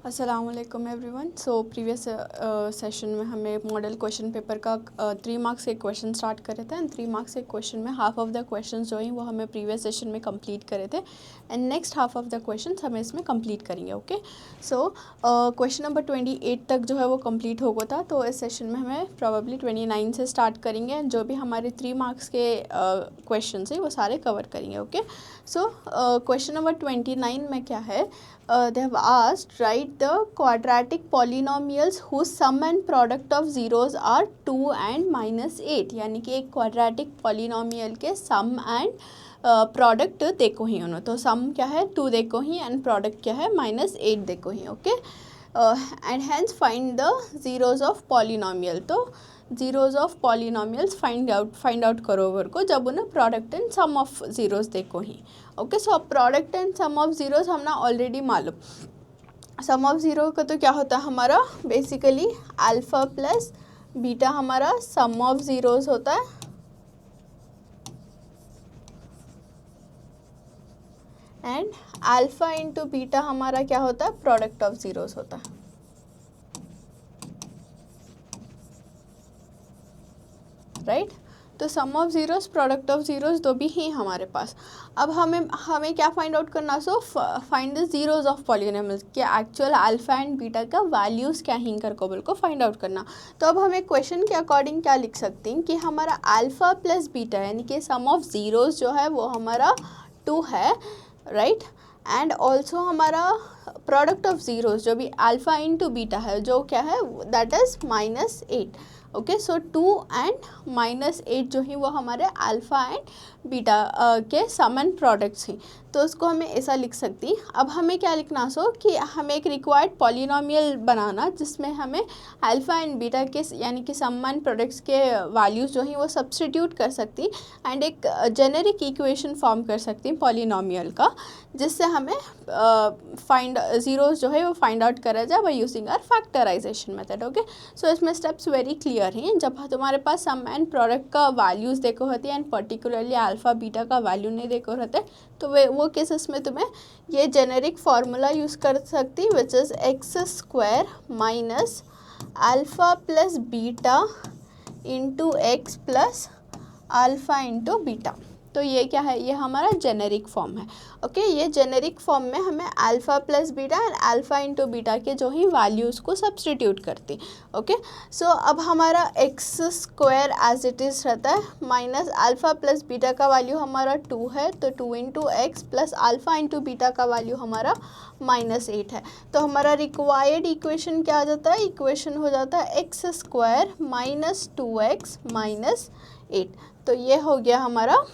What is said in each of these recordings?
अस्सलाम वालेकुम everyone. So previous session में हमें मॉडल क्वेश्चन पेपर का 3 मार्क्स के क्वेश्चन स्टार्ट करे थे एंड 3 मार्क्स के क्वेश्चन में हाफ ऑफ द क्वेश्चन जो हैं वो हमें प्रीवियस सेशन में कंप्लीट करे थे and next half of the question हमें इसमें कंप्लीट करेंगे। ओके, सो क्वेश्चन नंबर 28 तक जो है वो कंप्लीट हो गया था, तो इस सेशन में हमें प्रॉबेबली 29 से स्टार्ट करेंगे। जो भी हमारे 3 मार्क्स के क्वेश्चन हैं वो सारे कवर करेंगे। ओके, सो क्वेश्चन नंबर 29 में क्या है, they have asked write the quadratic polynomials whose sum and product of zeros are 2 and -8। यानी कि एक quadratic polynomial के sum and प्रोडक्ट देखो ही उन्होंने, तो सम क्या है 2 देखो ही एंड प्रोडक्ट क्या है -8 देखो ही। Okay, and hence find the zeros of polynomial. तो zeros of polynomials find out करो ओवर को जब उन्हें product and sum of zeros देखो ही। Okay, so product and sum of zeros हमने ऑलरेडी मालूम। सम ऑफ ज़ीरो का तो क्या होता है हमारा बेसिकली अल्फ़ा प्लस बीटा हमारा सम ऑफ ज़ीरोज़ होता है एंड अल्फ़ा इंटू बीटा हमारा क्या होता है प्रोडक्ट ऑफ ज़ीरोज़ होता है। राइट, तो sum of zeros product of zeros दो भी हैं हमारे पास। अब हमें क्या फाइंड आउट करना, so find the zeros of polynomials के एक्चुअल अल्फ़ा एंड बीटा का वैल्यूज़ क्या हैं कर कोबल को फाइंड आउट करना। तो अब हमें क्वेश्चन के अकॉर्डिंग क्या लिख सकते हैं कि हमारा अल्फ़ा प्लस बीटा यानी कि सम ऑफ ज़ीरोज़ जो है वो हमारा 2 है, राइट, एंड ऑल्सो हमारा प्रोडक्ट ऑफ ज़ीरोज़ जो भी अल्फ़ा इंटू बीटा है जो क्या है that is -8। Okay, so 2 and -8 जो ही वो हमारे अल्फ़ा एंड बीटा के सम एंड प्रोडक्ट्स हैं, तो उसको हमें ऐसा लिख सकती हैं। अब हमें क्या लिखना, सो कि हमें एक रिक्वायर्ड पॉलिनोमियल बनाना जिसमें हमें अल्फ़ा एंड बीटा के यानी कि सम एंड प्रोडक्ट्स के वैल्यूज़ जो हैं वो सब्सटीट्यूट कर सकती एंड एक जेनेरिक इक्वेशन फॉर्म कर सकती हैं पॉलिनोमियल का, जिससे हमें फाइंड ज़ीरोज़ जो है वो फाइंड आउट करा जाए by using our factorization method. Okay, so इसमें स्टेप्स वेरी क्लियर हैं। जब तुम्हारे पास सम एंड प्रोडक्ट का वैल्यूज़ देखो होती है एंड पर्टिकुलरली अल्फ़ा बीटा का वैल्यू नहीं देखो रहते, तो वो केसेस में तुम्हें ये जेनेरिक फार्मूला यूज़ कर सकती which is x square minus alpha plus beta into x plus alpha into beta. तो ये क्या है, ये हमारा जेनेरिक फॉर्म है। ओके, ये जेनेरिक फॉर्म में हमें alpha plus beta and alpha into beta के जो ही वैल्यूज़ को सब्सटीट्यूट करती। ओके, सो अब हमारा x square as it is रहता है माइनस अल्फ़ा प्लस बीटा का वैल्यू हमारा 2 है, तो 2 into x plus alpha into beta का वैल्यू हमारा -8 है। तो हमारा रिक्वायर्ड इक्वेशन क्या आ जाता है, इक्वेशन हो जाता है x square minus 2x minus 8। तो ये हो गया हमारा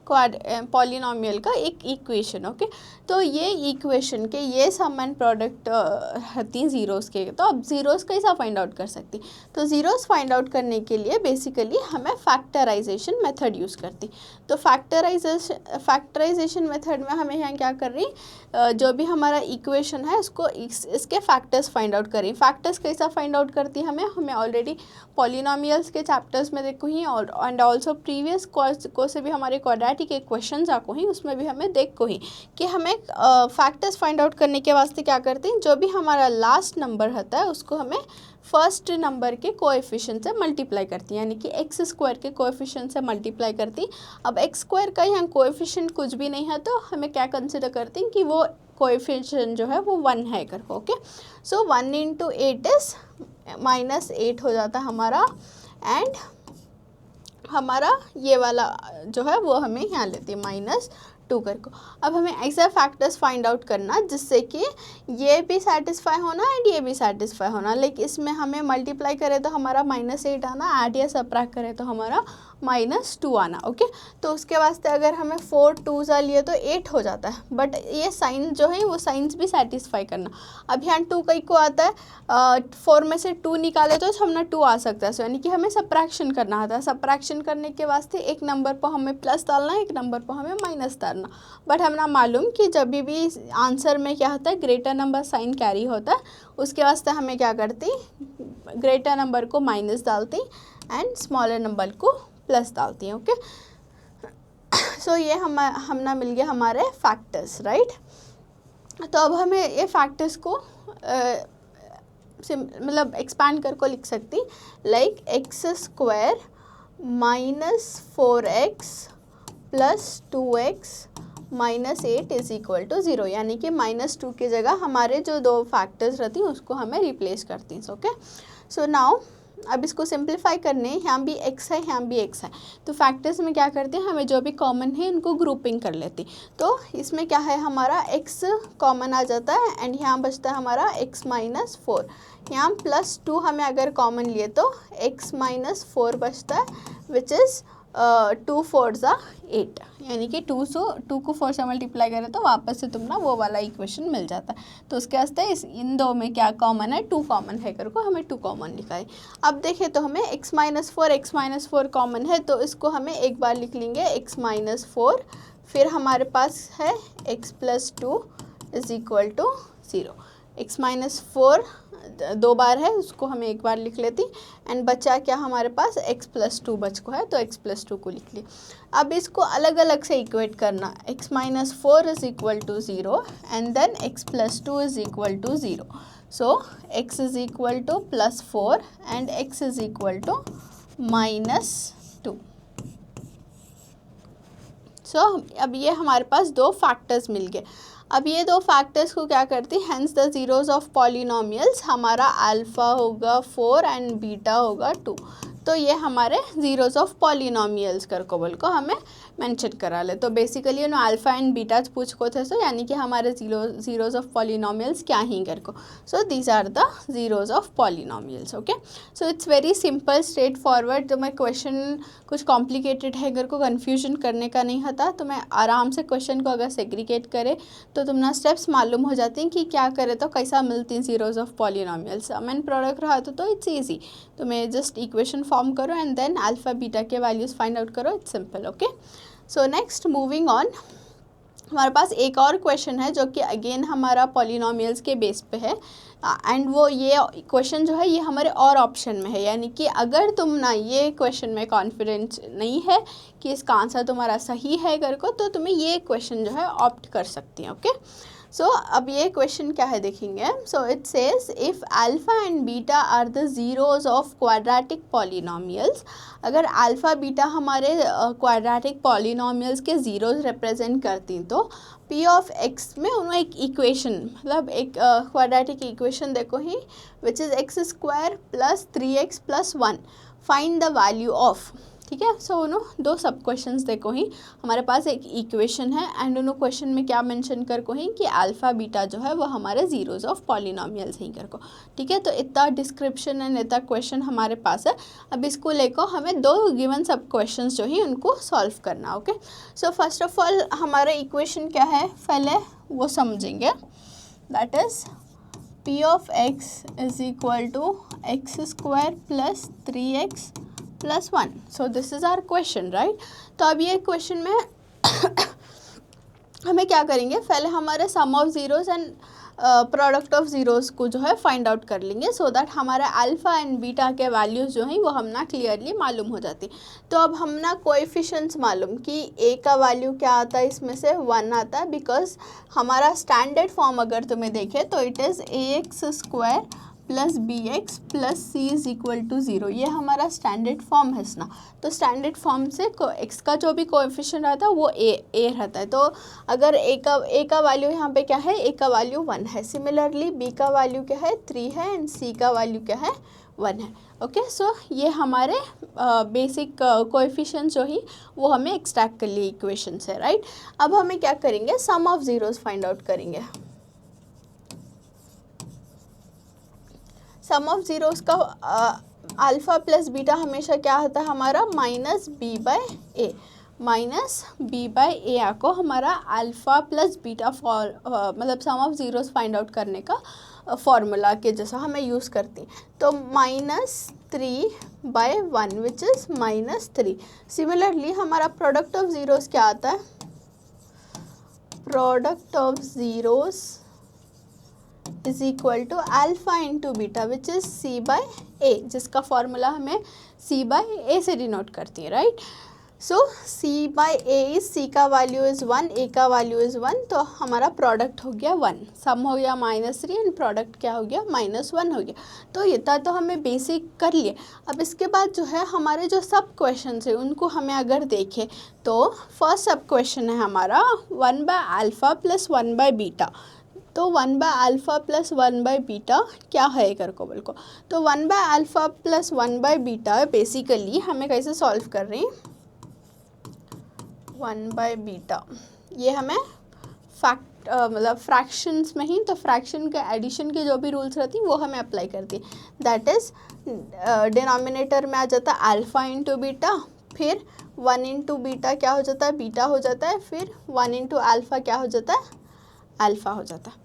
पॉलिनोमियल का एक इक्वेशन। ओके, तो ये इक्वेशन के ये सम एंड प्रोडक्ट रहती हैं ज़ीरोज़ के। तो अब ज़ीरोज़ कैसा फाइंड आउट कर सकती, तो ज़ीरोज़ फाइंड आउट करने के लिए बेसिकली हमें फैक्टराइजेशन मेथड यूज़ करती। तो फैक्टराइजेशन मेथड में हमें यहाँ क्या कर रही, जो भी हमारा इक्वेशन है उसको इसके फैक्टर्स फाइंड आउट करें। फैक्टर्स कैसा फाइंड आउट करती है हमें ऑलरेडी पॉलिनोमियल्स के चैप्टर्स में देखो ही और एंड ऑल्सो प्रीवियस को से भी हमारे क्वाड्रेटिक के क्वेश्चन आको ही उसमें भी हमें देखो ही कि हमें फैक्टर्स फाइंड आउट करने के वास्ते क्या करते हैं, जो भी हमारा लास्ट नंबर होता है उसको हमें फर्स्ट नंबर के कोएफिशिएंट से मल्टीप्लाई करती हैं, यानी कि एक्स स्क्वायर के कोएफिशिएंट से मल्टीप्लाई करती। अब एक्स स्क्वायर का यहाँ कोएफिशिएंट कुछ भी नहीं है तो हमें क्या कंसिडर करते हैं कि वो कोएफिशिएंट जो है वो 1 है करके। ओके, सो 1 इंटू 8 इज़ -8 हो जाता हमारा एंड हमारा ये वाला जो है वो हमें यहाँ लेते हैं -2 करके। अब हमें ऐसा फैक्टर्स फाइंड आउट करना जिससे कि ये भी सेटिस्फाई होना एंड ये भी सेटिस्फाई होना। लेकिन इसमें हमें मल्टीप्लाई करें तो हमारा -8 आना, ऐड या सबट्रैक्ट करें तो हमारा -2 आना। ओके, तो उसके वास्ते अगर हमें 4 2 लिए तो 8 हो जाता है, बट ये साइन जो है वो साइंस भी सेटिस्फाई करना। अब यहाँ 2 कई को आता है, 4 में से 2 निकाले तो हमने 2 आ सकता है, यानी कि हमें सब्ट्रैक्शन करना आता है। सब्ट्रैक्शन करने के वास्ते एक नंबर पर हमें प्लस डालना है, एक नंबर पर हमें माइनस डालना। बट हमें मालूम कि जब भी आंसर में क्या होता है ग्रेटर नंबर साइन कैरी होता है, उसके वास्ते हमें क्या करती, ग्रेटर नंबर को माइनस डालती एंड स्मॉलर नंबर को प्लस डालती हैं। ओके, सो ये हमने मिल गया हमारे फैक्टर्स, राइट। तो अब हमें ये फैक्टर्स को मतलब एक्सपैंड कर को लिख सकती, like x square minus 4x plus 2x minus 8 is equal to 0, यानी कि -2 की जगह हमारे जो दो फैक्टर्स रहती हैं उसको हमें रिप्लेस करती हैं. ओके, सो नाउ अब इसको सिंप्लीफाई करने, यहाँ भी x है यहाँ भी x है, तो फैक्टर्स में क्या करते हैं, हमें जो भी कॉमन है उनको ग्रुपिंग कर लेती. तो इसमें क्या है, हमारा x कॉमन आ जाता है एंड यहाँ बचता है हमारा x माइनस 4. यहाँ +2 हमें अगर कॉमन लिए तो x माइनस 4 बचता है, विच इज़ 2 4 ज़ा 8, यानी कि 2 को 4 से मल्टीप्लाई करें तो वापस से तुम ना वो वाला इक्वेशन मिल जाता है. तो उसके वास्ते इन दो में क्या कॉमन है, 2 कॉमन है करके हमें 2 कॉमन लिखा है. अब देखें तो हमें x माइनस 4 कॉमन है, तो इसको हमें एक बार लिख लेंगे x माइनस 4, फिर हमारे पास है x plus 2 is equal to 0. x minus 4 दो बार है, उसको हमें एक बार लिख लेती एंड बचा क्या हमारे पास x प्लस 2 बच को है, तो x प्लस 2 को लिख ली. अब इसको अलग अलग से इक्वेट करना, x minus 4 is equal to 0 and then x plus 2 is equal to 0. So x is equal to plus 4 and x is equal to minus 2. So अब ये हमारे पास दो फैक्टर्स मिल गए. अब ये दो फैक्टर्स को क्या करती, hence the zeros of polynomials, हमारा अल्फ़ा होगा 4 एंड बीटा होगा 2. तो ये हमारे ज़ीरोज़ ऑफ पॉलिनोमियल्स कर को बोल को हमें मेंशन करा ले. तो बेसिकली उन्होंने अल्फ़ा एंड बीटा पूछ को थे, सो यानी कि हमारे ज़ीरोज़ ऑफ पॉलिनोमियल्स क्या ही कर को. So these are the zeros of polynomials. Okay, so it's very simple straightforward. तो मैं क्वेश्चन कुछ कॉम्प्लिकेटेड है अगर को कन्फ्यूजन करने का नहीं होता, तो मैं आराम से क्वेश्चन को अगर सेग्रीगेट करे तो तुम ना स्टेप्स मालूम हो जाती हैं कि क्या करे तो कैसा मिलती हैं zeros of polynomials. Main product रहा तो इट्स ईजी. तो मैं जस्ट इक्वेशन फॉर्म करो एंड देन अल्फ़ा बीटा के वैल्यूज़ फाइंड आउट करो. It's simple. Okay, so next moving on, हमारे पास एक और क्वेश्चन है जो कि अगेन हमारा पॉलिनोमियल्स के बेस पे है एंड वो ये क्वेश्चन जो है ये हमारे और ऑप्शन में है, यानी कि अगर तुम ना ये क्वेश्चन में कॉन्फिडेंस नहीं है कि इसका आंसर तुम्हारा सही है कर को, तो तुम्हें ये क्वेश्चन जो है ऑप्ट कर सकती हैं. ओके, सो अब ये क्वेश्चन क्या है देखेंगे. So it says if alpha and beta are the zeros of quadratic polynomials, अगर अल्फ़ा बीटा हमारे क्वाड्रेटिक पॉलिनोमियल्स के ज़ीरोज़ रिप्रेजेंट करती तो p ऑफ x में उन्होंने एक इक्वेशन, मतलब एक क्वाड्रेटिक इक्वेशन देखो ही, which is x square plus 3x plus 1, find the value of. ठीक है, सो उन्होंने दो सब क्वेश्चंस देखो ही, हमारे पास एक इक्वेशन है एंड उन्होंने क्वेश्चन में क्या मेंशन कर को ही कि अल्फ़ा बीटा जो है वो हमारे ज़ीरोज़ ऑफ पॉलिनोमियल्स ही कर को. ठीक है, तो इतना डिस्क्रिप्शन एंड इतना क्वेश्चन हमारे पास है. अब इसको लेकर हमें दो गिवन सब क्वेश्चंस जो ही उनको सॉल्व करना. Okay, so first of all हमारा इक्वेशन क्या है पहले वो समझेंगे. That is p of x is equal to x square plus 3x plus 1. So this is our question, right. तो अब ये क्वेश्चन में हमें क्या करेंगे, पहले हमारे sum of zeros and product of zeros को जो है फाइंड आउट कर लेंगे, सो दैट हमारा अल्फ़ा एंड बीटा के वैल्यूज़ जो हैं वो हम ना क्लियरली मालूम हो जाती. तो अब हम ना कोएफिशिएंट्स मालूम कि a का वैल्यू क्या आता है, इसमें से 1 आता है, बिकॉज हमारा स्टैंडर्ड फॉर्म अगर तुम्हें देखें तो it is ax square plus b x plus c is equal to 0. ये हमारा स्टैंडर्ड फॉर्म है ना. तो स्टैंडर्ड फॉर्म से एक्स का जो भी कोएफिशिएंट रहता है वो ए रहता है. तो अगर ए का वैल्यू यहाँ पे क्या है, ए का वैल्यू 1 है. सिमिलरली बी का वैल्यू क्या है, 3 है एंड सी का वैल्यू क्या है, 1 है. ओके, सो ये हमारे बेसिक कोएफिशिएंट जो ही वो हमें एक्सट्रैक्ट कर लिए इक्वेशन से, राइट. अब हमें क्या करेंगे, सम ऑफ ज़ीरोज़ फाइंड आउट करेंगे. सम ऑफ ज़ीरोज़ का अल्फ़ा प्लस बीटा हमेशा क्या होता है हमारा माइनस बी बाय ए आको हमारा अल्फ़ा प्लस बीटा मतलब सम ऑफ ज़ीरोज़ फाइंड आउट करने का फॉर्मूला के जैसा हमें यूज़ करती. तो -3/1 विच इज़ -3. सिमिलरली हमारा प्रोडक्ट ऑफ ज़ीरोज़ क्या आता है, product of zeros is equal to alpha into beta which is c/a, जिसका फॉर्मूला हमें c/a से डिनोट करती है, right. So C by A is, C का वैल्यू इज़ 1, ए का वैल्यू इज़ 1, तो हमारा प्रोडक्ट हो गया 1, सम हो गया -3 एंड प्रोडक्ट क्या हो गया -1 हो गया। तो इतना तो हमें बेसिक कर लिए। अब इसके बाद जो है हमारे जो सब क्वेश्चन है उनको हमें अगर देखें तो फर्स्ट सब क्वेश्चन है हमारा 1/α + 1/β। तो 1/α + 1/β क्या है कर को बोल को, तो 1/α + 1/β बेसिकली हमें कैसे सॉल्व कर रहे हैं, 1/β ये हमें फैक्ट मतलब फ्रैक्शंस में ही, तो फ्रैक्शन के एडिशन के जो भी रूल्स रहती हैं वो हमें अप्लाई करती है। दैट इज़ डिनोमिनेटर में आ जाता है अल्फ़ा इंटू बीटा, फिर 1 इंटू बीटा क्या हो जाता है, बीटा हो जाता है, फिर 1 इंटू अल्फ़ा क्या हो जाता है, अल्फ़ा हो जाता है।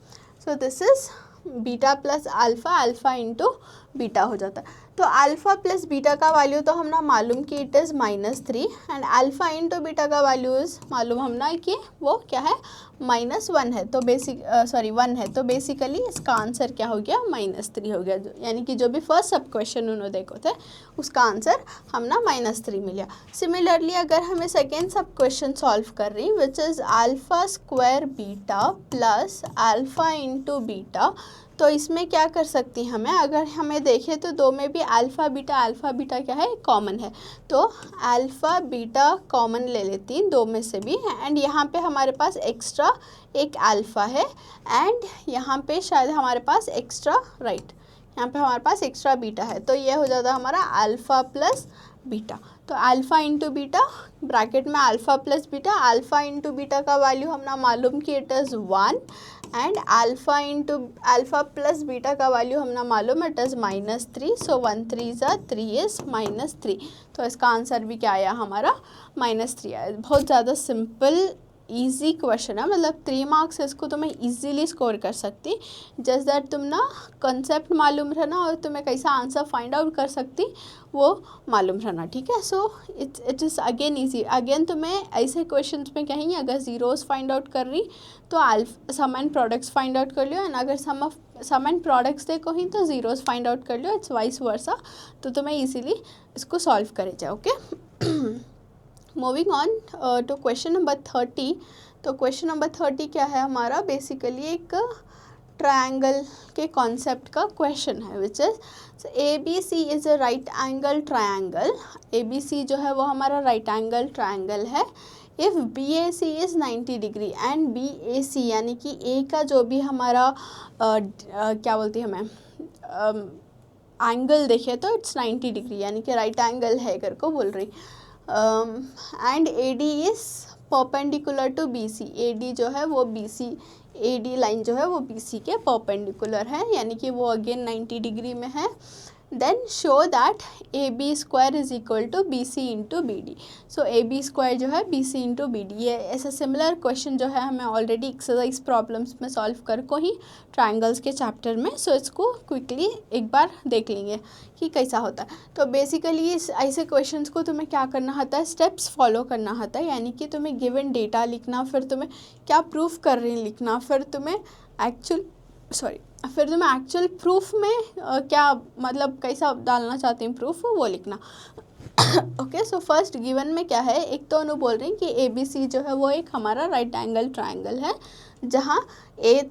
सो this is beta plus alpha, alpha into beta हो जाता है। तो अल्फ़ा प्लस बीटा का वैल्यू तो हमने मालूम कि it is -3 and alpha into beta का वैल्यू इज़ मालूम हमने कि वो क्या है, -1 है। तो 1 है, तो बेसिकली इसका आंसर क्या हो गया, -3 हो गया। यानी कि जो भी फर्स्ट सब क्वेश्चन उन्होंने देखो थे उसका आंसर हमने -3 मिला। सिमिलरली अगर हमें सेकेंड सब क्वेश्चन सॉल्व कर रही which is α² beta plus alpha into beta, तो इसमें क्या कर सकती हैं हमें, अगर हमें देखें तो दो में भी अल्फ़ा बीटा क्या है, कॉमन है, तो अल्फ़ा बीटा कॉमन ले लेती हैं दो में से भी, एंड यहाँ पे हमारे पास एक्स्ट्रा एक अल्फ़ा है एंड यहाँ पे शायद हमारे पास एक्स्ट्रा यहाँ पे हमारे पास एक्स्ट्रा बीटा है। तो ये हो जाता है हमारा अल्फ़ा प्लस बीटा। तो अल्फ़ा इंटू बीटा ब्रैकेट में alpha plus beta, alpha into beta का वैल्यू हमने मालूम कि it is 1 and alpha into alpha plus beta का वैल्यू हमने मालूम इट इज़ -3। So 1 3 = 3 is -3। तो इसका आंसर भी क्या आया हमारा, -3 आया। बहुत ज़्यादा सिंपल ईजी क्वेश्चन है, मतलब 3 मार्क्स इसको तुम्हें इजीली स्कोर कर सकती, जस्ट दैट तुम ना कंसेप्ट मालूम रहना और तुम्हें कैसा आंसर फाइंड आउट कर सकती वो मालूम रहना, ठीक है। So it is again easy. Again तुम्हें ऐसे क्वेश्चंस में कहेंगे अगर ज़ीरोज़ फाइंड आउट कर रही तो सम एंड प्रोडक्ट्स फाइंड आउट कर लियो, एंड अगर सम एंड प्रोडक्ट्स देखो ही तो ज़ीरोज़ फाइंड आउट कर लियो, इट्स वाइस वर्सा। तो तुम्हें ईजीली इसको सॉल्व करे जाए, okay. Moving on to question number 30। तो क्वेश्चन नंबर 30 क्या है हमारा, बेसिकली एक ट्रायंगल के कॉन्सेप्ट का क्वेश्चन है which is ABC is a right angle triangle. ABC जो है वो हमारा राइट एंगल ट्रायंगल है। If BAC is 90 degree and BAC यानी कि A का जो भी हमारा क्या बोलती है हमें एंगल देखे तो इट्स 90 डिग्री, यानी कि राइट एंगल है कर को बोल रही, and AD is perpendicular to BC। AD जो है वो AD लाइन जो है वो BC के परपेंडिकुलर है, यानी कि वो अगेन 90 डिग्री में है। Then show that AB² is equal to BC into BD। सो AB² जो है BC इंटू BD, ये ऐसा सिमिलर क्वेश्चन जो है हमें ऑलरेडी एक्सरसाइज प्रॉब्लम्स में सॉल्व कर को ही ट्रायंगल्स के चैप्टर में। सो इसको क्विकली एक बार देख लेंगे कि कैसा होता है। तो बेसिकली ऐसे क्वेश्चंस को तुम्हें क्या करना होता है, स्टेप्स फॉलो करना होता है, यानी कि तुम्हें गिवन डेटा लिखना, फिर तुम्हें क्या प्रूफ कर रही लिखना, फिर तुम्हें एक्चुअल प्रूफ में क्या मतलब कैसा डालना चाहते हैं प्रूफ वो लिखना। ओके, सो फर्स्ट गिवन में क्या है, एक तो उन्होंने बोल रही हैं कि ABC जो है वो एक हमारा राइट एंगल ट्रायंगल है जहाँ ए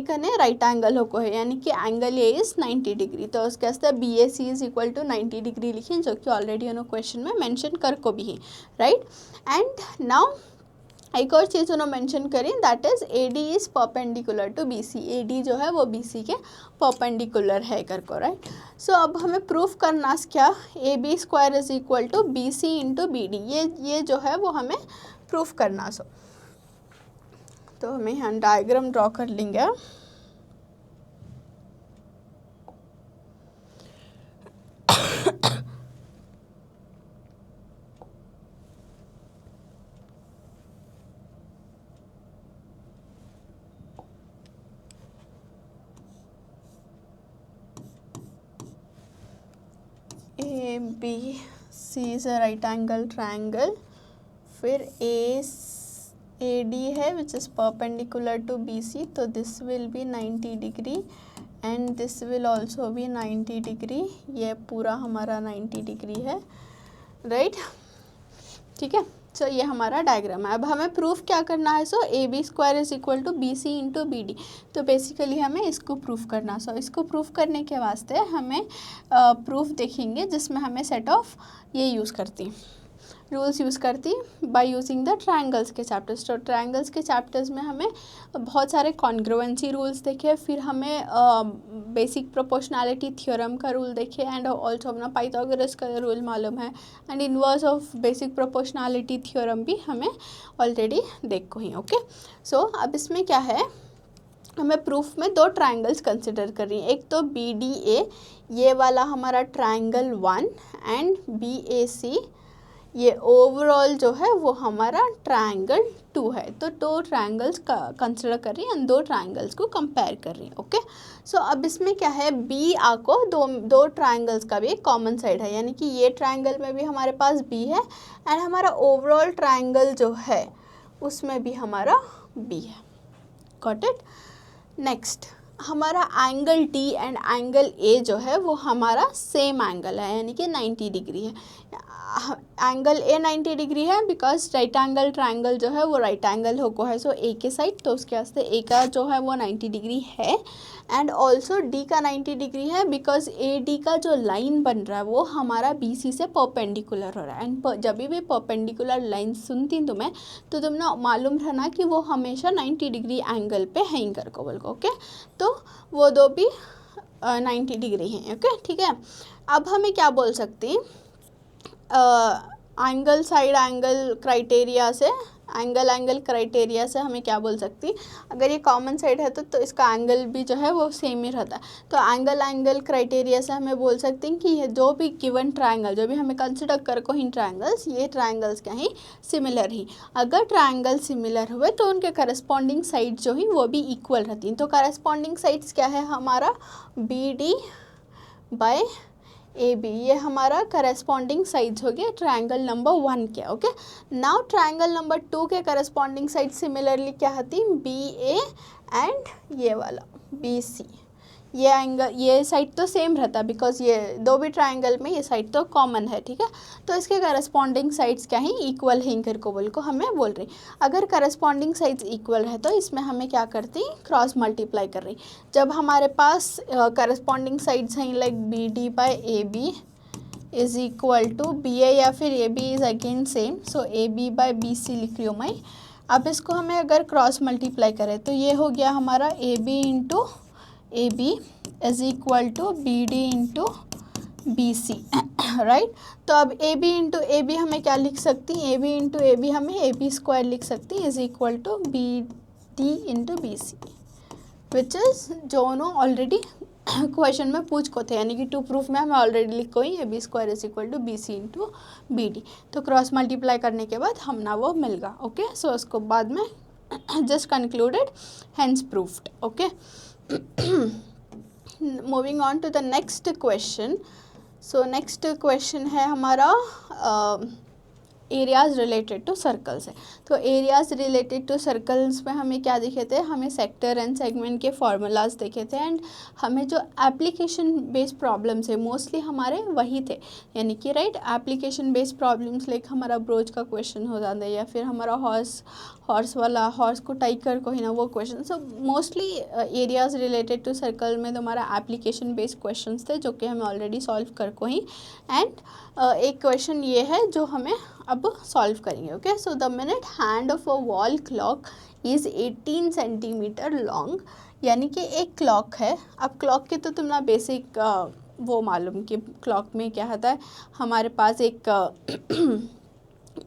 कने राइट एंगल हो को है, यानी कि एंगल ए इज़ 90 डिग्री। तो उसके वास्ते BAC is equal to 90 degree लिखें, जो कि ऑलरेडी उन्होंने क्वेश्चन में मेंशन कर को भी है, राइट। एंड नाउ एक और चीज़ उन्होंने मेंशन करी, that is AD is perpendicular to BC। AD जो है वो BC के परपेंडिकुलर है कर को, राइट। सो अब हमें प्रूफ करना क्या, AB² is equal to BC into BD, ये जो है वो हमें प्रूफ करना। सो तो हमें यहाँ डायग्राम ड्रॉ कर लेंगे। ABC is a right angle triangle, फिर AD है which is perpendicular to BC, तो this will be 90 degree and this will also be 90 degree. ये पूरा हमारा 90 डिग्री है, राइट। ठीक है। सो ये हमारा डायग्राम है। अब हमें प्रूफ क्या करना है, so A B square is equal to B C into B D. तो बेसिकली हमें इसको प्रूफ करना। सो इसको प्रूफ करने के वास्ते हमें प्रूफ देखेंगे जिसमें हमें सेट ऑफ ये यूज़ करती रूल्स यूज़ करती बाय यूजिंग द ट्रायंगल्स के चैप्टर्स। तो ट्रायंगल्स के चैप्टर्स में हमें बहुत सारे कॉन्ग्रुएंसी रूल्स देखे, फिर हमें बेसिक प्रोपोर्शनैलिटी थ्योरम का रूल देखे, एंड ऑल्सो अपना पाइथागोरस का रूल मालूम है, and inverse of basic proportionality theorem भी हमें ऑलरेडी देखो ही। ओके, सो अब इसमें क्या है, हमें प्रूफ में 2 ट्रायंगल्स कंसिडर कर रही हैं। एक तो बी डी ए, ये वाला हमारा ट्रायंगल 1, एंड बी ए सी, ये ओवरऑल जो है वो हमारा ट्रायंगल 2 है। तो 2 ट्रायंगल्स का कंसिडर कर रही है, 2 ट्रायंगल्स को कंपेयर कर रही है। ओके, सो अब इसमें क्या है, बी आ को दो ट्रायंगल्स का भी एक कॉमन साइड है, यानी कि ये ट्रायंगल में भी हमारे पास बी है, एंड हमारा ओवरऑल ट्रायंगल जो है उसमें भी हमारा बी है। Got it. नेक्स्ट, हमारा angle D and angle A जो है वो हमारा सेम एंगल है, यानी कि 90 डिग्री है। एंगल ए 90 डिग्री है बिकॉज राइट एंगल ट्रायंगल जो है वो राइट एंगल होको है, सो ए के साइड, तो उसके वास्ते ए का जो है वो 90 डिग्री है, एंड ऑल्सो डी का 90 डिग्री है बिकॉज ए डी का जो लाइन बन रहा है वो हमारा बी सी से परपेंडिकुलर हो रहा है। एंड जब भी परपेंडिकुलर लाइन सुनती तुम्हें तो तुमने मालूम रहना कि वो हमेशा 90 डिग्री एंगल पे हैंग कर को बोल को। ओके, तो वो 2 भी 90 डिग्री हैं। ओके, ठीक है। अब हमें क्या बोल सकती हैं, एंगल साइड एंगल क्राइटेरिया से, एंगल क्राइटेरिया से हमें क्या बोल सकती, अगर ये कॉमन साइड है तो इसका एंगल भी जो है वो सेम ही रहता है। तो एंगल क्राइटेरिया से हमें बोल सकते हैं कि ये जो भी गिवन ट्रायंगल जो भी हमें कंसिडर कर को इन ट्रायंगल्स, ये ट्रायंगल्स क्या ही सिमिलर ही। अगर ट्रायंगल सिमिलर हुए तो उनके करस्पॉन्डिंग साइड जो ही वो भी इक्वल रहती हैं। तो करस्पॉन्डिंग साइड्स क्या है हमारा, B D by A B, ये हमारा करस्पॉन्डिंग साइड्स हो गया ट्रायंगल नंबर 1 के। ओके, नाउ ट्रायंगल नंबर 2 के करस्पॉन्डिंग साइड सिमिलरली क्या होती, बी ए एंड ये वाला बी सी। ये एंगल, ये साइड तो सेम रहता बिकॉज ये 2 भी ट्रायंगल में ये साइड तो कॉमन है। ठीक है, तो इसके करस्पॉन्डिंग साइड्स क्या ही इक्वल है, इनकर को बोल को हमें बोल रही। अगर करस्पॉन्डिंग साइड्स इक्वल है तो इसमें हमें क्या करती, क्रॉस मल्टीप्लाई कर रही। जब हमारे पास करस्पॉन्डिंग साइड्स हैं like B D by A B is equal to B A, या फिर A B is again same, so A B by B C लिख रही हूँ मैं। अब इसको हमें अगर क्रॉस मल्टीप्लाई करें तो ये हो गया हमारा A B into A B is equal to B D into B C, right. तो अब A B into A B हमें क्या लिख सकती हैं, A B into A B हमें ए बी स्क्वायर लिख सकती हैं is equal to B D into B C, which is दोनों ऑलरेडी क्वेश्चन में पूछ को थे, यानी कि 2 प्रूफ में हमें ऑलरेडी लिख को ही A B square is equal to B C into B D. तो क्रॉस मल्टीप्लाई करने के बाद हम ना वो मिल गया। ओके, सो उसको बाद में just concluded, hence proofed. Okay, moving on to the next question. So next question है हमारा एरियाज़ रिलेटेड टू सर्कल्स है। तो एरियाज़ रिलेटेड टू सर्कल्स में हमें क्या दिखे थे, हमें सेक्टर एंड सेगमेंट के फार्मूलाज देखे थे, एंड हमें जो एप्लीकेशन बेस्ड प्रॉब्लम्स है मोस्टली हमारे वही थे, यानी कि right application based problems like हमारा ब्रोच का क्वेश्चन हो जाता है, या फिर हमारा हॉर्स को टाई कर को ही ना वो question. So mostly areas related to circle में तो हमारा एप्लीकेशन बेस्ड क्वेश्चन थे जो कि हमें ऑलरेडी सॉल्व कर को ही, एंड एक क्वेश्चन ये है जो हमें अब सॉल्व करेंगे। Okay, so the minute hand of a wall clock is 18 centimetre long, यानी कि एक क्लॉक है। अब क्लॉक के तो तुमने बेसिक वो मालूम कि क्लॉक में क्या होता है, हमारे पास एक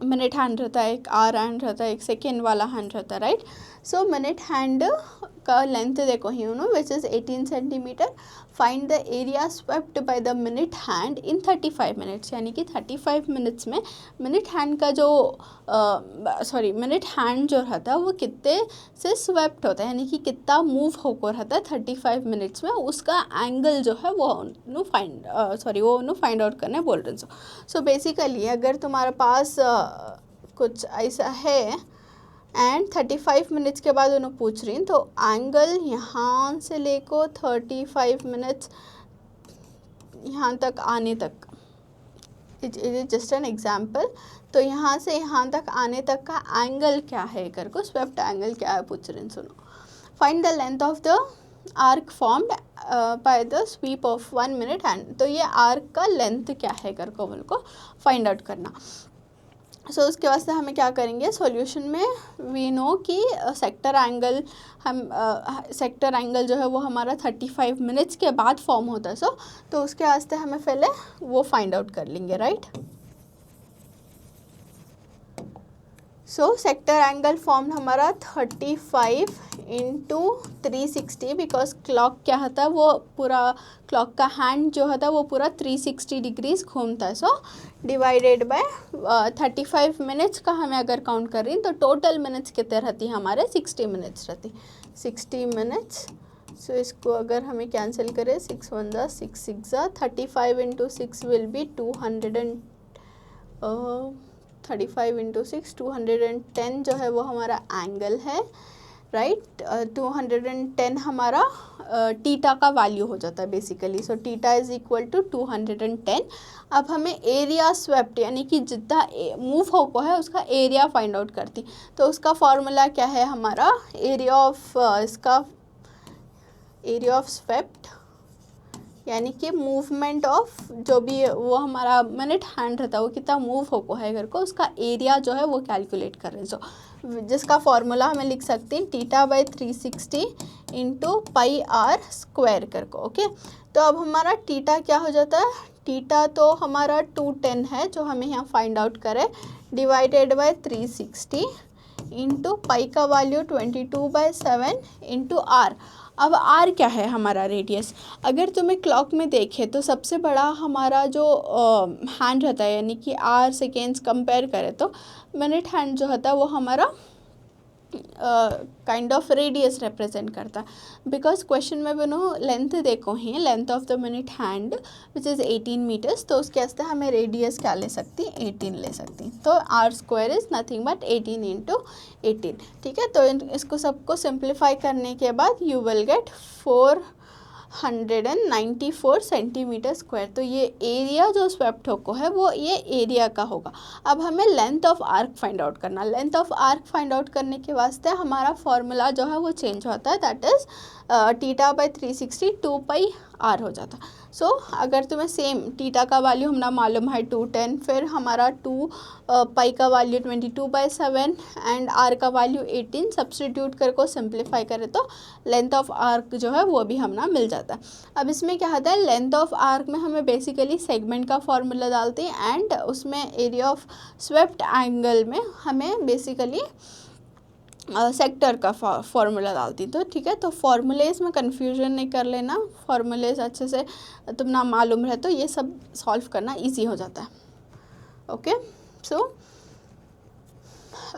मिनट हैंड रहता है, एक आवर हैंड रहता है, एक सेकेंड वाला हैंड रहता है, राइट। सो मिनट हैंड का लेंथ देखो ही which is 18 centimetre. Find the area swept by the minute hand in 35 minutes, यानी कि 35 मिनट्स में मिनट हैंड का जो मिनट हैंड जो रहता है वो कितने से स्वेप्ट होता है, यानी कि कितना मूव होकर रहता है 35 मिनट्स में, उसका एंगल जो है वो फाइंड आउट करने बोल रहे हैं। सो बेसिकली अगर तुम्हारे पास कुछ ऐसा है एंड 35 मिनट्स के बाद उन्हें पूछ रही हैं, तो एंगल यहाँ से लेको 35 मिनट्स यहाँ तक आने तक it is just an example. तो यहाँ से यहाँ तक आने तक का एंगल क्या है कर को, स्वेप्ट एंगल क्या है पूछ रहे हैं, सुनो। Find the length of the arc formed by the SVEEP of 1 minute hand. तो ये आर्क का लेंथ क्या है कर को बोल को फाइंड आउट करना। सो उसके वास्ते हमें क्या करेंगे, सॉल्यूशन में वी नो कि सेक्टर एंगल सेक्टर एंगल जो है वो हमारा 35 मिनट्स के बाद फॉर्म होता है। तो उसके वास्ते हमें पहले वो फाइंड आउट कर लेंगे, राइट। सो सेक्टर एंगल फॉर्म हमारा 35 इंटू 360, बिकॉज क्लॉक क्या होता है वो पूरा क्लॉक का हैंड जो होता है वो पूरा 360 डिग्रीज घूमता है। सो डिवाइडेड बाय 35 मिनट्स का हमें अगर काउंट कर रही तो टोटल मिनट्स कितने रहती है 60 मिनट्स रहती, 60 मिनट्स। सो इसको अगर हमें कैंसिल करें 6 1 जा 6 6 जा 35 इंटू 6 विल बी 35 इंटू 6 210 जो है वो हमारा एंगल है, राइट। 210 हमारा टीटा का वैल्यू हो जाता है basically. So theta is equal to 210। अब हमें एरिया स्वेप्ट यानी कि जितना मूव हो है उसका एरिया फाइंड आउट करती। तो उसका फॉर्मूला क्या है हमारा, एरिया ऑफ इसका एरिया ऑफ स्वेप्ट यानी कि मूवमेंट ऑफ जो भी वो हमारा मिनट हैंड रहता है वो कितना मूव हो है घर को, उसका एरिया जो है वो कैलकुलेट कर रहे हैं। सो जिसका फॉर्मूला हमें लिख सकते हैं theta by 360 into pi r square कर को, ओके। तो अब हमारा टीटा क्या हो जाता है, टीटा तो हमारा 210 है जो हमें यहाँ फाइंड आउट करें, डिवाइडेड बाई 360 इंटू पाई का वैल्यू 22/7 इंटू आर। अब आर क्या है हमारा रेडियस। अगर तुम्हें क्लॉक में देखें तो सबसे बड़ा हमारा जो हैंड रहता है यानी कि आर सेकेंड्स कंपेयर करें तो मिनट हैंड जो होता है वो हमारा काइंड ऑफ रेडियस रिप्रेजेंट करता है। बिकॉज क्वेश्चन में बनो लेंथ देखो ही, length of the minute hand which is 18 metres, तो उसके वास्ते हमें रेडियस क्या ले सकती, 18 ले सकती। तो r square is nothing but 18 into 18, ठीक है। तो इसको सबको सिंप्लीफाई करने के बाद you will get 494 centimetre square. तो ये एरिया जो स्वेप्ट को है वो ये एरिया का होगा। अब हमें length of arc find out करना। Length of arc find out करने के वास्ते हमारा फॉर्मूला जो है वो चेंज होता है, that is theta by 360 2 pi r हो जाता। सो अगर तुम्हें सेम टीटा का वैल्यू हमारा मालूम है 210, फिर हमारा 2 पाई का वैल्यू 22/7 एंड आर का वैल्यू 18 सब्सटीट्यूट कर को सिंप्लीफाई करें तो लेंथ ऑफ आर्क जो है वो भी हमारा मिल जाता है। अब इसमें क्या होता है, लेंथ ऑफ आर्क में हमें बेसिकली सेगमेंट का फॉर्मूला डालते हैं एंड उसमें एरिया ऑफ स्वेप्ट एंगल में हमें बेसिकली सेक्टर का फॉर्मूला डालती। तो ठीक है, तो फॉर्मूलेज में कन्फ्यूजन नहीं कर लेना, फॉर्मूलेज अच्छे से तुम ना मालूम रहे तो ये सब सॉल्व करना इजी हो जाता है, ओके। सो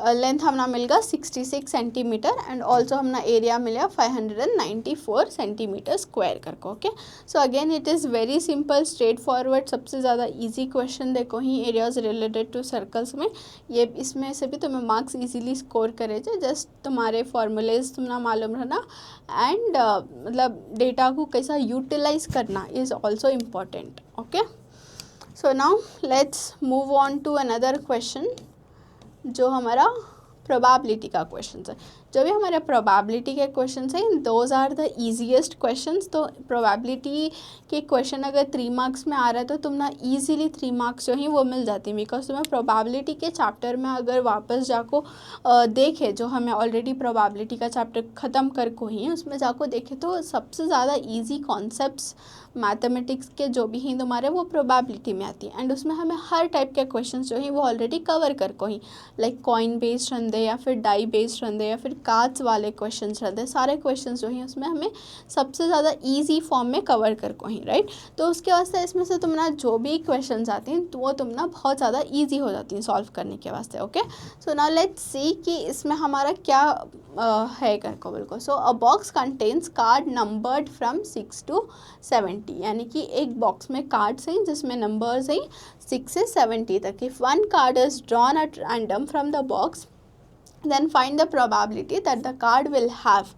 लेंथ हमना मिलेगा 66 centimetre and also Hamna area मिलेगा 594 सेंटीमीटर स्क्वायर करके, okay. So again it is very simple straight forward, सबसे ज़्यादा इजी क्वेश्चन देखो ही एरियाज रिलेटेड टू सर्कल्स में, ये इसमें से भी तुम्हें मार्क्स इजीली स्कोर करे जो जस्ट तुम्हारे फॉर्मूलेज तुमना मालूम रहना एंड मतलब डेटा को कैसा यूटिलाइज करना is also important, okay. So now let's move on to another question जो हमारा प्रोबेबिलिटी का क्वेश्चन है। जो भी हमारे प्रोबेबिलिटी के क्वेश्चन हैं those are the easiest questions. तो प्रोबेबिलिटी के क्वेश्चन अगर 3 मार्क्स में आ रहा है तो तुम ना ईजीली 3 मार्क्स जो ही वो मिल जाती है, बिकॉज तुम्हें प्रोबेबिलिटी के चैप्टर में अगर वापस जाको देखे जो हमें ऑलरेडी प्रोबेबिलिटी का चैप्टर ख़त्म कर को ही उसमें जाको देखे तो सबसे ज़्यादा ईजी कॉन्सेप्ट्स मैथमेटिक्स के जो भी हैं तुम्हारे वो प्रोबेबिलिटी में आती है एंड उसमें हमें हर टाइप के क्वेश्चंस जो हैं वो ऑलरेडी कवर कर को ही, लाइक कॉइन बेस्ड रहते या फिर डाई बेस्ड रहते या फिर कार्ड्स वाले क्वेश्चंस रहते, सारे क्वेश्चंस जो हैं उसमें हमें सबसे ज़्यादा इजी फॉर्म में कवर कर को ही, राइट। तो उसके वास्ते इसमें से तुमना जो भी क्वेश्चंस आती हैं तो वो तुमना बहुत ज़्यादा ईजी हो जाती हैं सॉल्व करने के वास्ते, okay. So now let's see कि इसमें हमारा क्या है कर को बिल्कुल। So a box contains card numbered from 6 to 70, यानी कि एक बॉक्स में कार्ड्स हैं जिसमें नंबर्स हैं 6 से 70 तक। If one card is drawn at random from the box then find the probability that the card will have,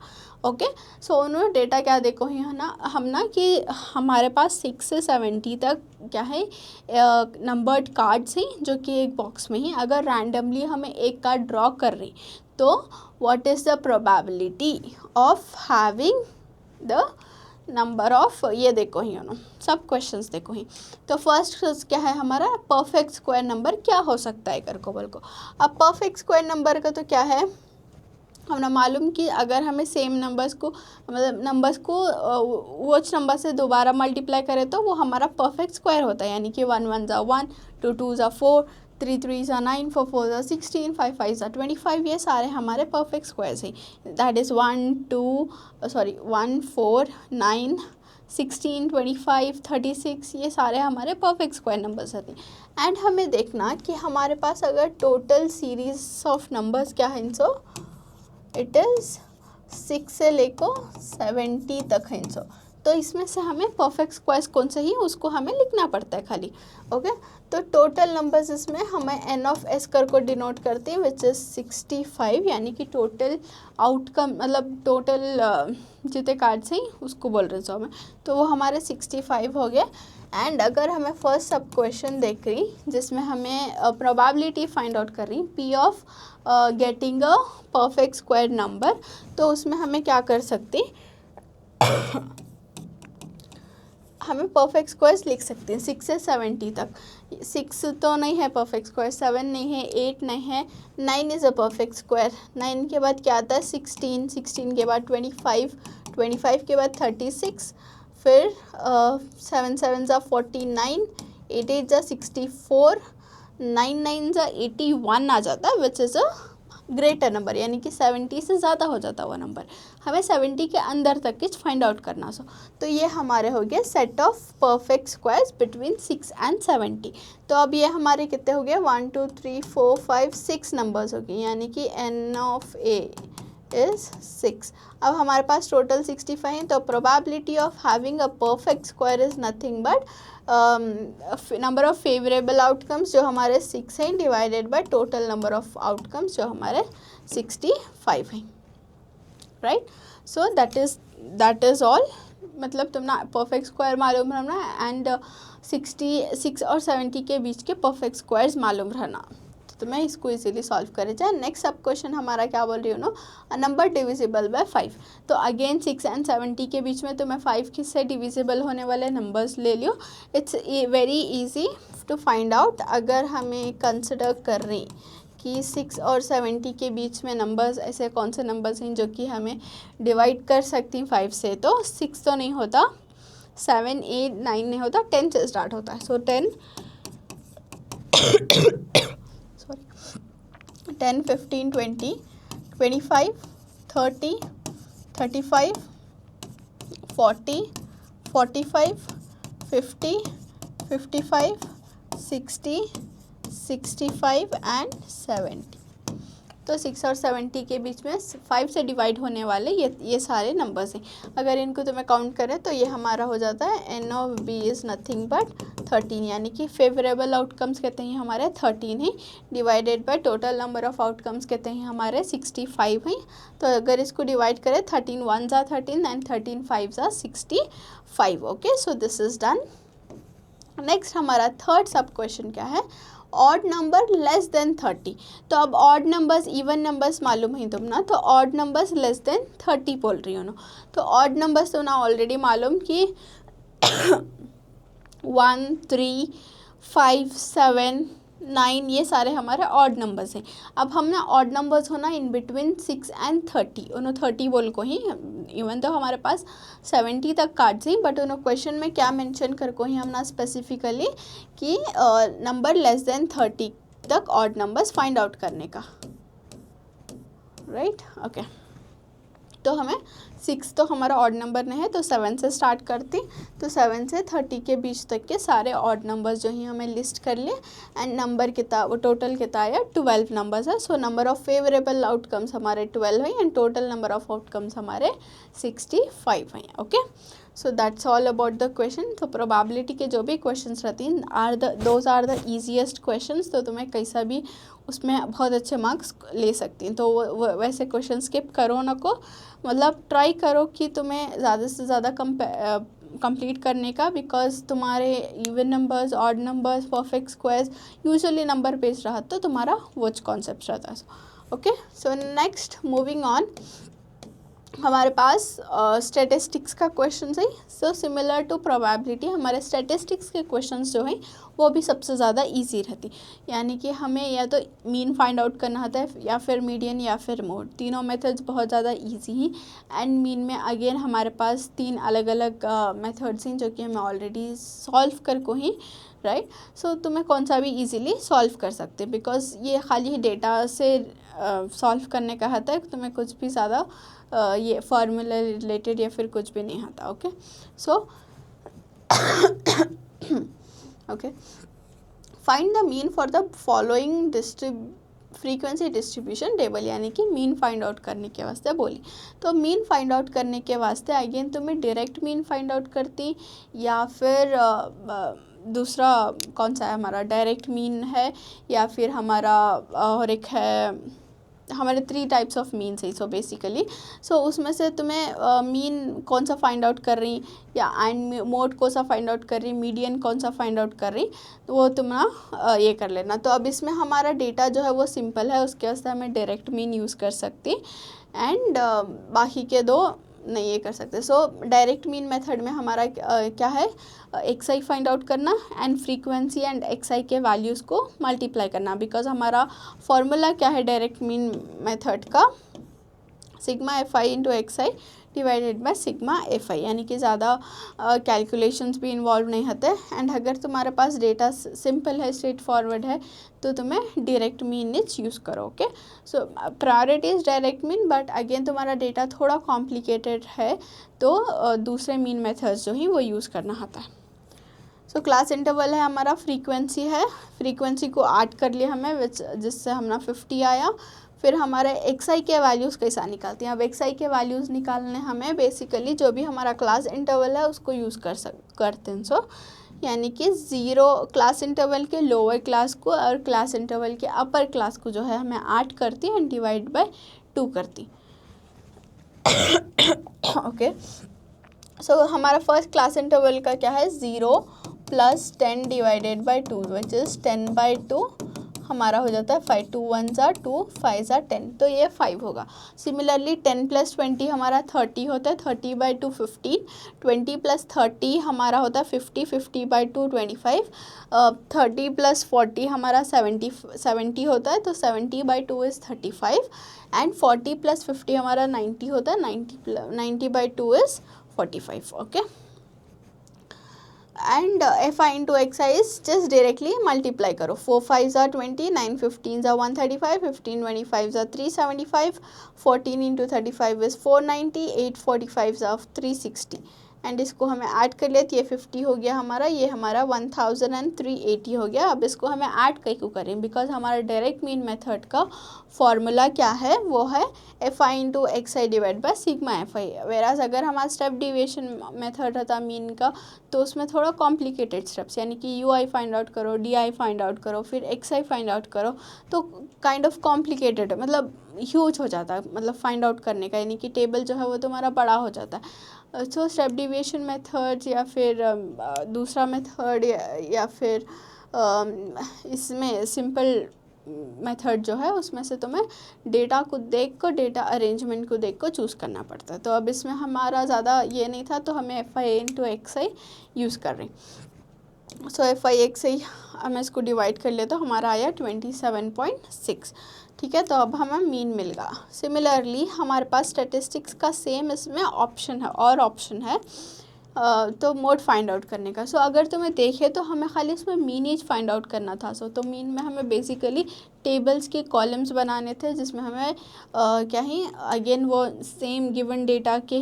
okay. So उन्होंने डेटा क्या देखो है ना हम ना कि हमारे पास 6 से 70 तक क्या है नंबर्ड कार्ड्स हैं जो कि एक बॉक्स में ही, अगर रैंडमली हमें एक कार्ड ड्रॉ कर रही तो what is the probability of having the number of, ये देखो ही ना सब क्वेश्चंस देखो ही। तो फर्स्ट क्या है हमारा परफेक्ट स्क्वायर नंबर क्या हो सकता है कर को बोल को। अब परफेक्ट स्क्वायर नंबर का तो क्या है हमने मालूम कि अगर हमें सेम नंबर्स को मतलब नंबर्स को वो नंबर से दोबारा मल्टीप्लाई करें तो वो हमारा परफेक्ट स्क्वायर होता है, यानी कि 1 1 ज़ा 1, 2 2 ज़ा 4, 3 3 ज़ा 9, 4 4 ज़ा 16, 5 5 ज़ा 25, ये सारे हमारे परफेक्ट स्क्वायर्स हैं। दैट इज़ 1 4 9 16 25 36, ये सारे हमारे परफेक्ट स्क्वायर नंबर्स होते हैं। एंड हमें देखना कि हमारे पास अगर टोटल सीरीज ऑफ नंबर्स क्या है इनसो इट इज़ 6 से लेको 70 तक है इनसो, तो इसमें से हमें परफेक्ट स्क्वायर्स कौन से ही उसको हमें लिखना पड़ता है खाली। ओके तो टोटल नंबर्स इसमें हमें एन ऑफ एस कर को डिनोट करते हैं विच इज़ 65, यानी कि टोटल आउटकम मतलब टोटल जितने कार्ड्स हैं उसको बोल रहे हैं हमें, तो वो हमारे 65 हो गए। एंड अगर हमें फर्स्ट सब क्वेश्चन देख रही जिसमें हमें प्रोबेबिलिटी फाइंड आउट कर रही P of getting a perfect square number, तो उसमें हमें क्या कर सकते हमें परफेक्ट स्क्वायर्स लिख सकते हैं 6 से 70 तक। 6 तो नहीं है परफेक्ट स्क्वायर, 7 नहीं है, 8 नहीं है, 9 इज़ अ परफेक्ट स्क्वायर। 9 के बाद क्या आता है 16, 16 के बाद 25, 25 के बाद 36, फिर 7 7 ज़ा 49, 8 8 ज़ा 64, 9 9 ज़ा 81 आ जाता है which is a greater number, यानी कि 70 से ज़्यादा हो जाता है वो नंबर, हमें 70 के अंदर तक की फाइंड आउट करना सो। तो ये हमारे हो गए set of perfect squares between 6 and 70। तो अब ये हमारे कितने हो गए 1 2 3 4 5 6 नंबर्स हो गए, यानी कि एन ऑफ ए इज़ 6। अब हमारे पास टोटल 65 है, तो probability of having a perfect square is nothing but number of favourable outcomes जो हमारे 6 हैं divided by total number of outcomes जो हमारे 65 हैं, right. So that is all, मतलब तुम ना परफेक्ट स्क्वायर मालूम रहना एंड 66 और 70 के बीच के परफेक्ट स्क्वायर्स मालूम रहना, तो मैं इसको इजीली सॉल्व करे जाए। नेक्स्ट सब क्वेश्चन हमारा क्या बोल रही हूँ no a number divisible by 5। तो अगेन 6 एंड 70 के बीच में तो मैं 5 से डिविजिबल होने वाले नंबर्स ले लियो। It's very easy to find out. अगर हमें कंसिडर कर रही कि 6 और 70 के बीच में नंबर्स ऐसे कौन से नंबर्स हैं जो कि हमें डिवाइड कर सकती 5 से, तो 6 तो नहीं होता, 7 8 9 नहीं होता, 10 से स्टार्ट होता है। सो 10 10 15 20 25 30 35 40 45 50 55 60 65 एंड 70। तो 6 और 70 के बीच में 5 से डिवाइड होने वाले ये सारे नंबर्स हैं। अगर इनको तो मैं काउंट करें तो ये हमारा हो जाता है n of B is nothing but 13, यानी कि फेवरेबल आउटकम्स कहते हैं हमारे 13 हैं divided by total number of outcomes कहते हैं हमारे 65 हैं। तो अगर इसको डिवाइड करें 13 1 ज़ा 13 एंड 13 5 ज़ा 65। Okay so this is done. Next हमारा थर्ड सब क्वेश्चन क्या है ऑड नंबर लेस देन 30। तो अब ऑड नंबर्स इवन नंबर्स मालूम है तुम ना, तो ऑड नंबर्स लेस देन 30 बोल रही हो ना। तो ऑड नंबर्स तो ना ऑलरेडी मालूम कि 1 3 5 7 9 ये सारे हमारे ऑड नंबर्स हैं। अब हम ना ऑड नंबर्स होना इन बिटवीन 6 एंड 30 उन्होंने 30 बोल को ही, इवन तो हमारे पास 70 तक कार्ड्स हैं बट उन्होंने क्वेश्चन में क्या मेंशन कर को ही हम ना स्पेसिफिकली कि नंबर लेस देन 30 तक ऑड नंबर्स फाइंड आउट करने का, राइट। ओके तो हमें 6 तो हमारा ऑड नंबर नहीं है तो 7 से स्टार्ट करती, तो 7 से 30 के बीच तक के सारे ऑड नंबर्स जो हैं हमें लिस्ट कर लिए एंड नंबर कितना वो टोटल कितना आया 12 नंबर्स है। So number of favourable outcomes हमारे 12 हैं and total number of outcomes हमारे 65 हैं। Okay so that's all about the question. तो प्रोबेबिलिटी के जो भी क्वेश्चंस रहती हैं those are the easiest questions, तो तुम्हें कैसा भी उसमें बहुत अच्छे मार्क्स ले सकती हैं। तो वैसे क्वेश्चन स्किप करो ना को, मतलब ट्राई करो कि तुम्हें ज़्यादा से ज़्यादा कंप्लीट करने का, बिकॉज तुम्हारे even numbers, odd numbers, perfect squares usually number based रहा तो तुम्हारा वो कॉन्सेप्ट रहता है. Okay, so next moving on, हमारे पास स्टैटिस्टिक्स का क्वेश्चन है. सो सिमिलर टू प्रोबेबिलिटी हमारे स्टैटिस्टिक्स के क्वेश्चंस जो हैं वो भी सबसे ज़्यादा इजी रहती, यानी कि हमें या तो मीन फाइंड आउट करना होता है या फिर मीडियन या फिर मोड. तीनों मेथड्स बहुत ज़्यादा इजी हैं. एंड मीन में अगेन हमारे पास 3 अलग अलग मेथड्स हैं जो कि हमें ऑलरेडी सॉल्व कर को ही, राइट. सो तुम्हें कौन सा भी इजीली सॉल्व कर सकते, बिकॉज ये खाली डेटा से सॉल्व करने का होता है, तुम्हें कुछ भी ज़्यादा ये फार्मूला रिलेटेड या फिर कुछ भी नहीं आता. Okay, so okay, find the mean for the following frequency distribution table, यानी कि मीन फाइंड आउट करने के वास्ते बोली. तो मीन फाइंड आउट करने के वास्ते अगेन तुम्हें डायरेक्ट मीन फाइंड आउट करती, या फिर दूसरा कौन सा है हमारा डायरेक्ट मीन है, या फिर हमारा और एक है, हमारे 3 टाइप्स ऑफ मीन्स है. सो बेसिकली सो उसमें से तुम्हें मीन कौन सा फाइंड आउट कर रही, या एंड मोड कौन सा फाइंड आउट कर रही, मीडियन कौन सा फाइंड आउट कर रही, तो वो तुम्हारा ये कर लेना. तो अब इसमें हमारा डेटा जो है वो सिंपल है, उसके वास्ते हमें डायरेक्ट मीन यूज़ कर सकती, एंड बाकी के 2 नहीं ये कर सकते. सो डायरेक्ट मीन मेथड में हमारा क्या है, एक्स आई फाइंड आउट करना एंड फ्रीक्वेंसी एंड एक्स आई के वैल्यूज़ को मल्टीप्लाई करना, बिकॉज हमारा फॉर्मूला क्या है डायरेक्ट मीन मेथड का, sigma F I into X I divided by sigma F आई, यानी कि ज़्यादा कैलकुलेशंस भी इन्वॉल्व नहीं होते. एंड अगर तुम्हारे पास डेटा सिंपल है, स्ट्रेट फॉरवर्ड है, तो तुम्हें डायरेक्ट मीन इज यूज़ करो. Okay, so priority is direct mean, but again तुम्हारा डेटा थोड़ा कॉम्प्लिकेटेड है तो दूसरे मीन मेथड्स जो ही वो यूज़ करना होता है. सो क्लास इंटरवल है हमारा, फ्रीक्वेंसी है, फ्रीक्वेंसी को ऐड कर लिया हमें जिससे हमारा 50 आया. फिर हमारे एक्स आई के वैल्यूज़ कैसा निकालते हैं, अब एक्स आई के वैल्यूज़ निकालने हमें बेसिकली जो भी हमारा क्लास इंटरवल है उसको यूज़ करते हैं. सो यानी कि 0 क्लास इंटरवल के लोअर क्लास को और क्लास इंटरवल के अपर क्लास को जो है हमें ऐड करती एंड डिवाइड बाय 2 करती. ओके, सो हमारा फर्स्ट क्लास इंटरवल का क्या है, 0 + 10 डिवाइडेड बाय 2 विच इज़ 10/2 हमारा हो जाता है 5. 2 1s are 2, 5s are 10, तो ये 5 होगा. सिमिलरली 10 + 20 हमारा 30 होता है, 30/2 15, 20 + 30 हमारा होता है 50, 50/2 25, 30 + 40 हमारा 70 होता है, तो 70/2 इज़ 35, एंड 40 + 50 हमारा 90 होता है, 90/2 is 45. Okay, and F I into X I is just directly multiply करो. 4 5s are 20, 9 15s are 135, 15 25s are 375, 14 into 35 is 490, 8 45s are 360, and इसको हमें ऐड कर लिया तो ये 50 हो गया हमारा, ये हमारा 1380 हो गया. अब इसको हमें ऐड क्यों करें, बिकॉज हमारा डायरेक्ट मीन मेथड का फॉर्मूला क्या है, वो है F I into X I divide by sigma F I. Whereas अगर हमारा स्टेप डिविएशन मेथड रहता मीन का तो उसमें थोड़ा कॉम्प्लिकेटेड स्टेप्स, यानी कि यू आई फाइंड आउट करो, डी आई फाइंड आउट करो, फिर एक्स आई फाइंड आउट करो, तो काइंड ऑफ कॉम्प्लिकेटेड है, मतलब ह्यूज हो जाता है, मतलब फाइंड आउट करने का, यानी कि टेबल जो है वो तुम्हारा बड़ा हो जाता है. सो स्टेप डिविएशन मेथड या फिर दूसरा मेथड या फिर इसमें सिंपल मेथड जो है उसमें से तुम्हें डेटा को देख कर, डेटा अरेंजमेंट को देख कर चूज़ करना पड़ता है. तो अब इसमें हमारा ज़्यादा ये नहीं था, तो हमें F I into X I use कर रही. सो एफ आई एक्स आई हमें इसको डिवाइड कर लिया तो हमारा आया 27.6. ठीक है, तो अब हमें मीन मिल गया. सिमिलरली हमारे पास स्टैटिस्टिक्स का सेम इसमें ऑप्शन है, और ऑप्शन है तो मोड फाइंड आउट करने का. सो अगर तुम्हें देखे तो हमें खाली इसमें मीन ही फाइंड आउट करना था. सो तो मीन में हमें बेसिकली टेबल्स के कॉलम्स बनाने थे जिसमें हमें क्या ही अगेन वो सेम गिवन डेटा के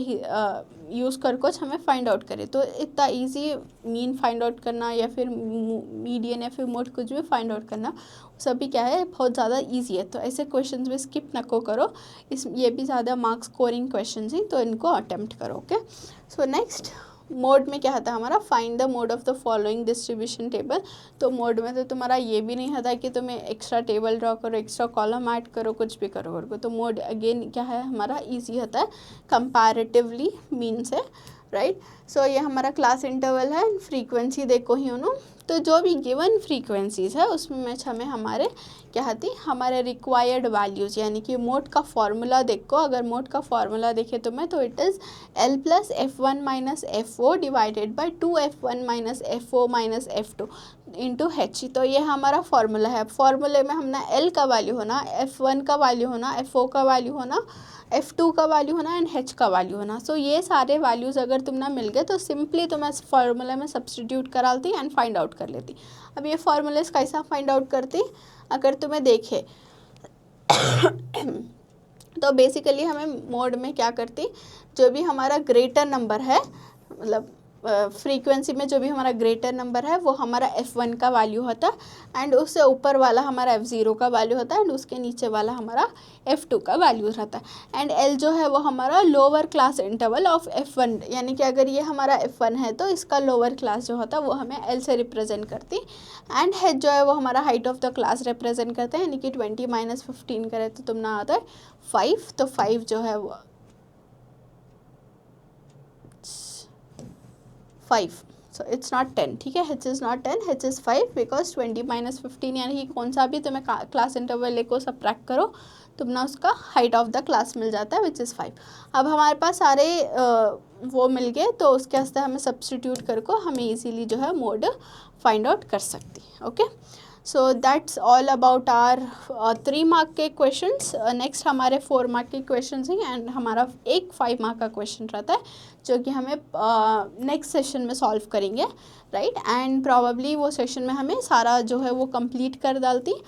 यूज़ कर कुछ हमें फाइंड आउट करे. तो इतना इजी मीन फाइंड आउट करना या फिर मीडियन या फिर मोड कुछ भी फाइंड आउट करना सभी क्या है बहुत ज़्यादा इजी है. तो ऐसे क्वेश्चंस भी स्किप न करो, ये भी ज़्यादा मार्क्स स्कोरिंग क्वेश्चंस हैं, तो इनको अटेम्प्ट करो. ओके, सो नेक्स्ट मोड में क्या आता है हमारा, find the mode of the following distribution table. तो मोड में तो तुम्हारा ये भी नहीं आता कि तुम्हें एक्स्ट्रा टेबल टेबल ड्रॉ करो, एक्स्ट्रा कॉलम ऐड करो, कुछ भी करो। तो मोड अगेन क्या है हमारा ईजी होता है कंपैरेटिवली मीन से, राइट। सो ये हमारा क्लास इंटरवल है। फ्रीक्वेंसी देखो ही उन्हों, तो जो भी गिवन फ्रीक्वेंसीज है उसमें हमें हमारे क्या आती हमारे रिक्वायर्ड वैल्यूज़, यानी कि मोड का फॉर्मूला देखो। अगर मोड का फॉर्मूला देखे तो मैं, तो it is L plus F1 minus FO divided by 2F1 minus FO minus F2 into H। तो ये हमारा फॉर्मूला है। फॉर्मूले में हमने L का वैल्यू होना, F1 का वैल्यू होना, FO का वैल्यू होना, F2 का वैल्यू होना एंड H का वैल्यू होना। सो ये सारे वैल्यूज़ अगर तुमने मिल गए तो सिंपली तो मैं इस फार्मूले में सब्सटीट्यूट कराती एंड फाइंड आउट कर लेती। अब ये फार्मूलेस कैसा फाइंड आउट करती, अगर तुम्हें देखे तो बेसिकली हमें मोड में क्या करती, जो भी हमारा ग्रेटर नंबर है, मतलब फ्रीक्वेंसी में जो भी हमारा ग्रेटर नंबर है वो हमारा F1 का वैल्यू होता है एंड उससे ऊपर वाला हमारा F0 का वैल्यू होता है एंड उसके नीचे वाला हमारा F2 का वैल्यू रहता है। एंड L जो है वो हमारा lower class interval of F1, यानी कि अगर ये हमारा F1 है तो इसका लोअर क्लास जो होता है वो हमें L से रिप्रेजेंट करती। एंड H जो है वो हमारा height of the class represent करते हैं, यानी कि 20 माइनस 15 करें तो तुम ना आता है 5, तो 5 जो है वो 5, सो इट्स नॉट 10, ठीक है। H is not 10, H is 5 because 20 minus 15, यानी कि कौन सा भी तुम्हें क्लास इंटरवल को सब्ट्रैक्ट करो तुम ना उसका हाइट ऑफ द क्लास मिल जाता है विच इज़ 5। अब हमारे पास सारे वो मिल गए तो उसके वास्ते हमें सब्सटीट्यूट करके हमें इजीली जो है मोड फाइंड आउट कर सकती है। Okay, so that's all about our 3 mark के क्वेश्चंस। नेक्स्ट हमारे 4 मार्क के क्वेश्चंस हैं एंड हमारा एक 5 मार्क का क्वेश्चन रहता है जो कि हमें नेक्स्ट सेशन में सॉल्व करेंगे, राइट। एंड प्रॉबली वो सेशन में हमें सारा जो है वो कंप्लीट कर डालती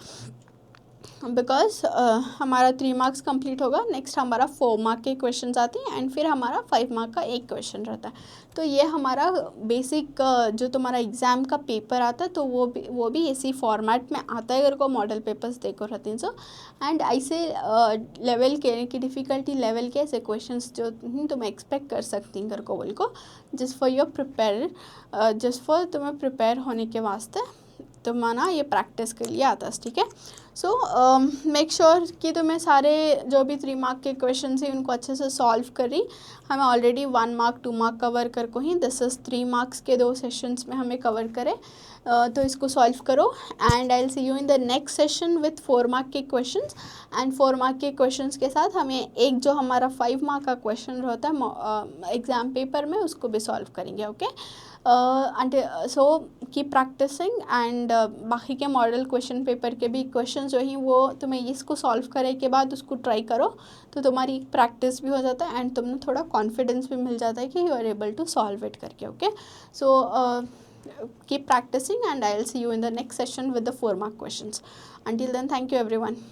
बिकॉज हमारा 3 मार्क्स कंप्लीट होगा। नेक्स्ट हमारा 4 मार्क के क्वेश्चंस आते हैं एंड फिर हमारा 5 मार्क का एक क्वेश्चन रहता है। तो ये हमारा बेसिक जो तुम्हारा एग्ज़ाम का पेपर आता है तो वो भी इसी फॉर्मेट में आता है अगर को मॉडल पेपर्स देखो रहते हैं। सो एंड ऐसे लेवल के की डिफ़िकल्टी लेवल के ऐसे क्वेश्चंस जो तुम एक्सपेक्ट कर सकती हैं अगर को बोल को just for your prepare, just for तुम्हें प्रिपेयर होने के वास्ते तो माना ये प्रैक्टिस के लिए आता है, ठीक है। सो मेक श्योर कि तुम्हें सारे जो भी 3 मार्क के क्वेश्चन हैं उनको अच्छे से सॉल्व करी। हमें ऑलरेडी 1 मार्क 2 मार्क कवर कर को ही, दिस इज़ 3 मार्क्स के 2 सेशंस में हमें कवर करें। तो इसको सॉल्व करो and I will see you in the next session with 4 mark के क्वेश्चंस। एंड 4 मार्क के क्वेश्चंस के साथ हमें एक जो हमारा 5 मार्क का क्वेश्चन होता है एग्ज़ाम पेपर में उसको भी सॉल्व करेंगे। Okay, so keep practising and बाकी के मॉडल क्वेश्चन पेपर के भी क्वेश्चन जो ही वो तुम्हें इसको सॉल्व करे के बाद उसको ट्राई करो तो तुम्हारी प्रैक्टिस भी हो जाता है एंड तुम्हें थोड़ा कॉन्फिडेंस भी मिल जाता है कि you are able to solve it करके। Okay, so keep practicing and I will see you in the next session with the 4 mark questions. Until then, thank you everyone.